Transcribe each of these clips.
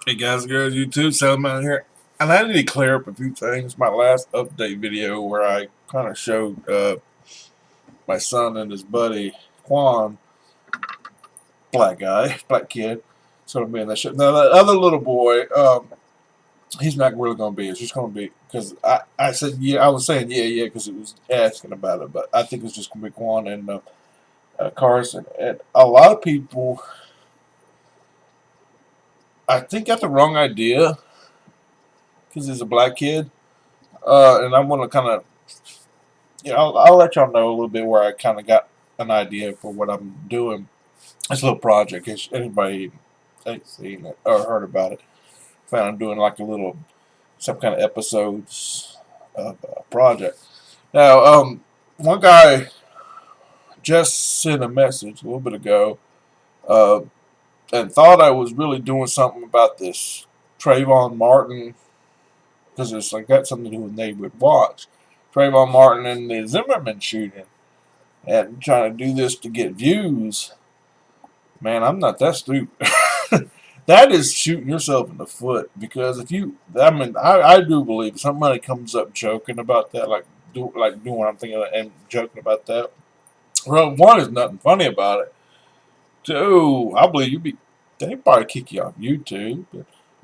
Hey guys, girls, YouTube, Salman here, and I need to clear up a few things. My last update video, where I kind of showed my son and his buddy Quan, black guy, black kid, sort of being that shit. Now that other little boy, he's not really going to be. It's just going to be because I said yeah. I was saying yeah because it was asking about it, but I think it's just going to be Quan and Carson. And a lot of people, I think, got the wrong idea because he's a black kid. And I'm going to kind of, I'll let y'all know a little bit where I kind of got an idea for what I'm doing. This little project. If anybody ain't seen it or heard about it, found I'm doing like some kind of episodes of a project. Now, one guy just sent a message a little bit ago, uh, and thought I was really doing something about this Trayvon Martin, because it's like got something to do with Neighborhood Watch. Trayvon Martin and the Zimmerman shooting, and trying to do this to get views. Man, I'm not that stupid. That is shooting yourself in the foot, because I do believe if somebody comes up joking about that, doing what I'm thinking and joking about that. Well, one, is nothing funny about it. Two, I believe they probably kick you off YouTube.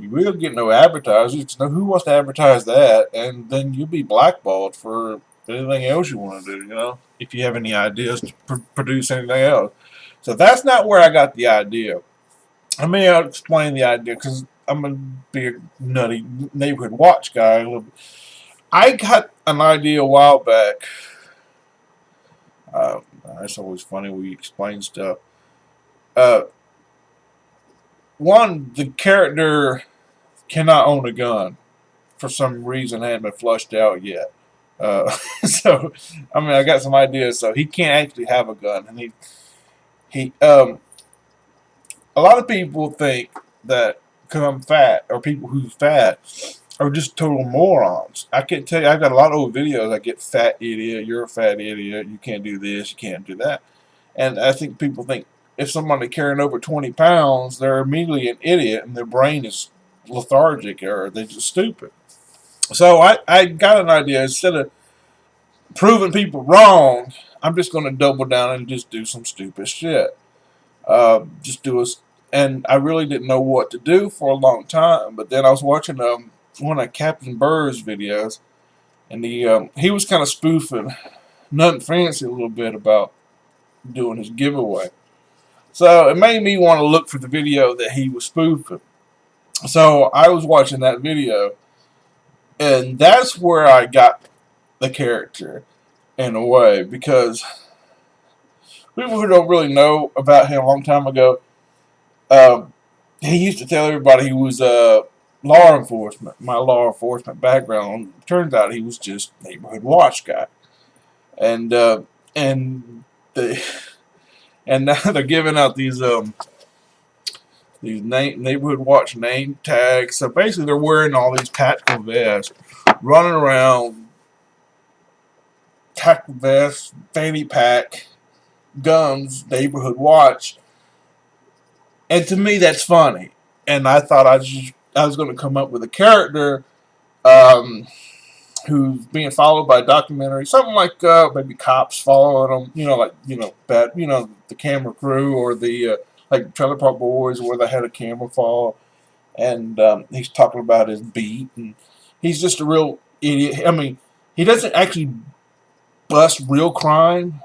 You will get no advertisers. Who wants to advertise that? And then you'll be blackballed for anything else you want to do. If you have any ideas to produce anything else. So that's not where I got the idea. I'll explain the idea, because I'm going to be a nutty Neighborhood Watch guy a little bit. I got an idea a while back. It's always funny when you explain stuff. Uh, the character cannot own a gun for some reason. Hadn't been flushed out yet. So, I got some ideas. So he can't actually have a gun, and he a lot of people think that because I'm fat, or people who's fat, are just total morons. I can tell you, I've got a lot of old videos. I get fat idiot, you're a fat idiot, you can't do this, you can't do that. And I think people think if somebody carrying over 20 pounds, they're immediately an idiot and their brain is lethargic, or they're just stupid. So I got an idea. Instead of proving people wrong, I'm just going to double down and just do some stupid shit. Just do a, and I really didn't know what to do for a long time. But then I was watching one of Captain Burr's videos, and he was kind of spoofing Nothing Fancy a little bit about doing his giveaway. So it made me want to look for the video that he was spoofing. So I was watching that video, and that's where I got the character in a way, because people who don't really know about him a long time ago, um, he used to tell everybody he was law enforcement, my law enforcement background. Turns out he was just Neighborhood Watch guy, and and the and now they're giving out these Neighborhood Watch name tags. So basically, they're wearing all these tactical vests, running around, tactical vests, fanny pack, guns, Neighborhood Watch. And to me, that's funny. And I thought I was going to come up with a character um, who's being followed by a documentary, something like maybe cops following them, the camera crew, or the like Trailer Park Boys, where they had a camera follow, and he's talking about his beat, and he's just a real idiot. He doesn't actually bust real crime.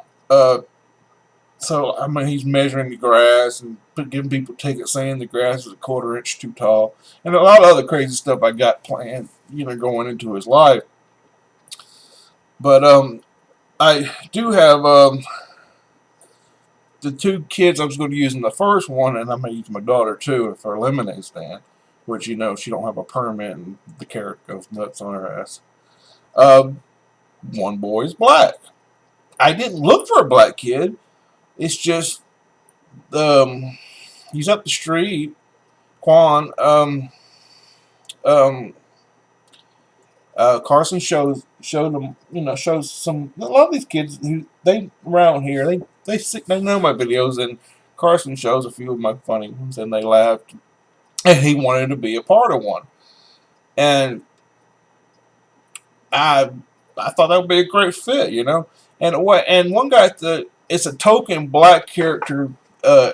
So he's measuring the grass and giving people tickets, saying the grass is a quarter-inch too tall, and a lot of other crazy stuff I got planned, going into his life. But I do have the two kids I was going to use in the first one, and I'm going to use my daughter too for a lemonade stand, which she don't have a permit, and the carrot goes nuts on her ass. One boy is black. I didn't look for a black kid. It's just he's up the street. Quan um, Carson showed them, shows some, a lot of these kids who they around here, they know my videos, and Carson shows a few of my funny ones, and they laughed. and he wanted to be a part of one. And I I thought that would be a great fit, you know. And one guy that it's a token black character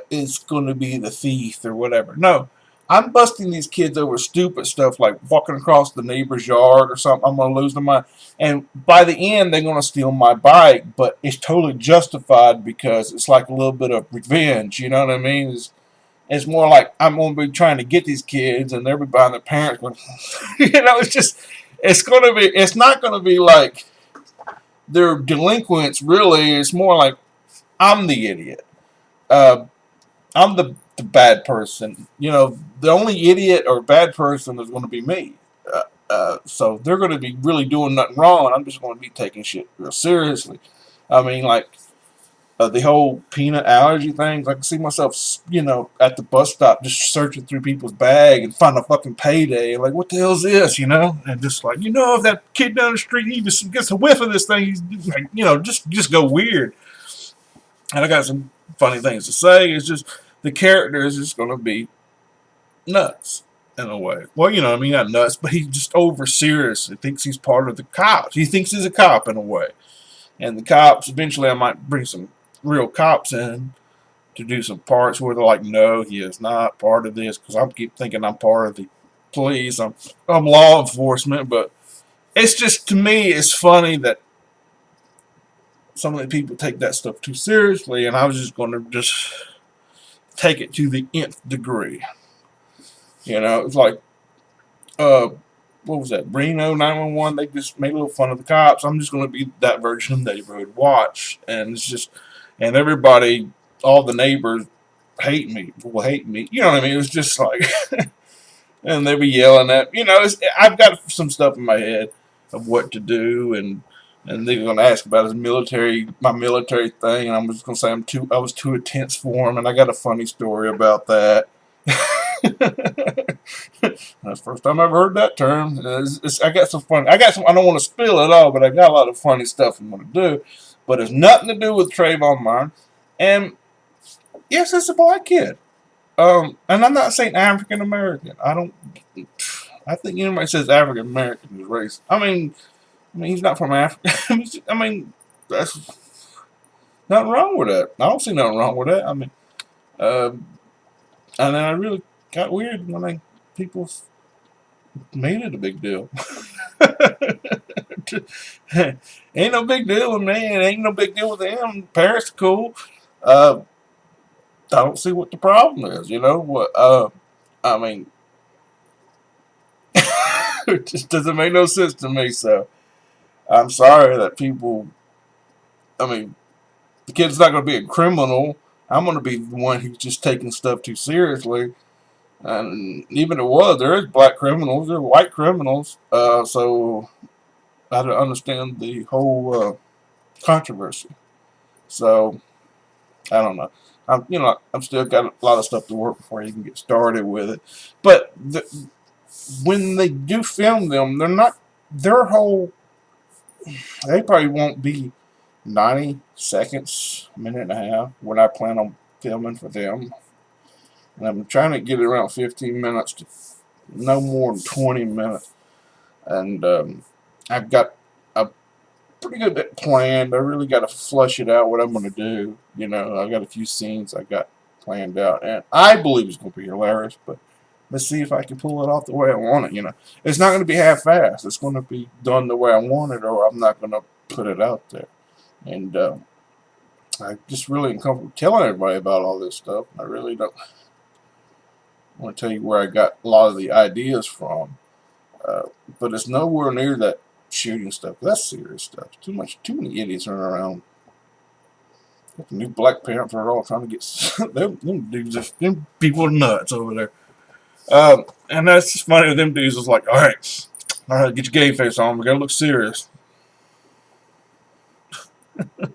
is going to be the thief or whatever. No, I'm busting these kids over stupid stuff like walking across the neighbor's yard or something. I'm going to lose their mind, and by the end they're going to steal my bike, but it's totally justified because it's like a little bit of revenge. You know what I mean? It's more like I'm going to be trying to get these kids, and they're buying their parents going, you know, it's not going to be like they're delinquents. Really, it's more like I'm the idiot. Uh, I'm the bad person. You know, the only idiot or bad person is going to be me. So they're going to be really doing nothing wrong, and I'm just going to be taking shit real seriously. I mean, like the whole peanut allergy thing. I can see myself, you know, at the bus stop just searching through people's bag and find a fucking payday. Like, what the hell is this, you know? And just like, you know, if that kid down the street even gets a whiff of this thing, he's like, you know, just go weird. And I got some funny things to say. It's just the character is just going to be nuts in a way. Well, you know, I mean, not nuts, but he's just over serious. He thinks he's part of the cops. He thinks he's a cop in a way. And the cops, eventually, I might bring some real cops in to do some parts where they're like, no, he is not part of this, because I keep thinking I'm part of the police. I'm law enforcement, but it's just, to me, it's funny that some of the people take that stuff too seriously, and I was just going to just take it to the nth degree. You know, it's like, what was that? Reno 911. They just made a little fun of the cops. I'm just going to be that version of Neighborhood Watch, and it's just, and everybody, all the neighbors hate me. Will hate me. You know what I mean? It was just like, and they be yelling at, you know. I've got some stuff in my head of what to do, and they're going to ask about my military thing, and I'm just going to say I was too intense for them, and I got a funny story about that. That's the first time I ever heard that term. I got some fun. I got some. I don't want to spill it all, but I got a lot of funny stuff I'm going to do. But it's nothing to do with Trayvon Martin. And yes, it's a black kid. And I'm not saying African American. I don't. I think anybody says African American is racist. I mean, he's not from Africa. I mean, that's nothing wrong with that. I don't see nothing wrong with that. I mean, and then I really got weird when people made it a big deal. Ain't no big deal with me, and ain't no big deal with them. Parents are cool. I don't see what the problem is. You know what? I mean, it just doesn't make no sense to me. So I'm sorry that people. I mean, the kid's not going to be a criminal. I'm going to be the one who's just taking stuff too seriously. And even if it was, there is black criminals, there are white criminals. So I don't understand the whole controversy. So I don't know. I'm still got a lot of stuff to work before you can get started with it. But when they do film them, they're not. Their whole. They probably won't be 90 seconds, a minute and a half when I plan on filming for them. And I'm trying to get it around 15 minutes to no more than 20 minutes. And I've got a pretty good bit planned. I really got to flush it out what I'm going to do. You know, I got a few scenes I got planned out, and I believe it's going to be hilarious. But let's see if I can pull it off the way I want it. You know, it's not going to be half-assed. It's going to be done the way I want it, or I'm not going to put it out there. And I just really uncomfortable telling everybody about all this stuff. I really don't want to tell you where I got a lot of the ideas from. But it's nowhere near that shooting stuff. That's serious stuff. Too many idiots running around. Got the new Black Panther are all trying to get them dudes. Them people are nuts over there. And that's just funny with them dudes. It's like, all right, get your game face on. We gotta look serious.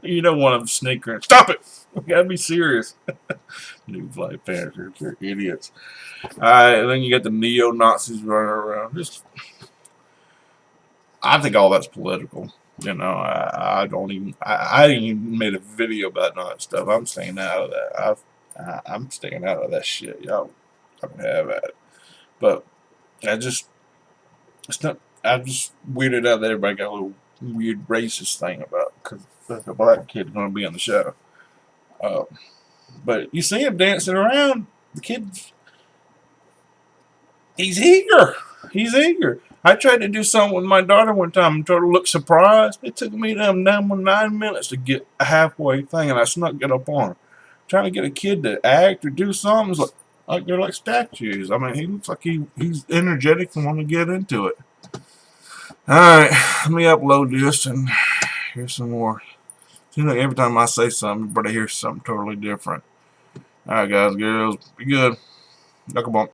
You don't want them sneakering. Stop it. We gotta be serious. New Black Panthers, they're idiots. And then you got the neo-Nazis running around. I think all that's political. You know, I don't even. I even made a video about all that stuff. I'm staying out of that. I'm staying out of that shit. Y'all can have at it. But I just, it's not. I'm just weirded out that everybody got a little weird racist thing about because a black kid's going to be on the show. Uh, but you see him dancing around. The kid, he's eager. He's eager. I tried to do something with my daughter one time and told her to look surprised. It took me down 9 minutes to get a halfway thing, and I snuck it up on her. Trying to get a kid to act or do something is like they're like statues. I mean, he looks like he's energetic and want to get into it. All right, let me upload this and here's some more. Seems like every time I say something, everybody hears something totally different. All right, guys, girls, be good. Knucklebump.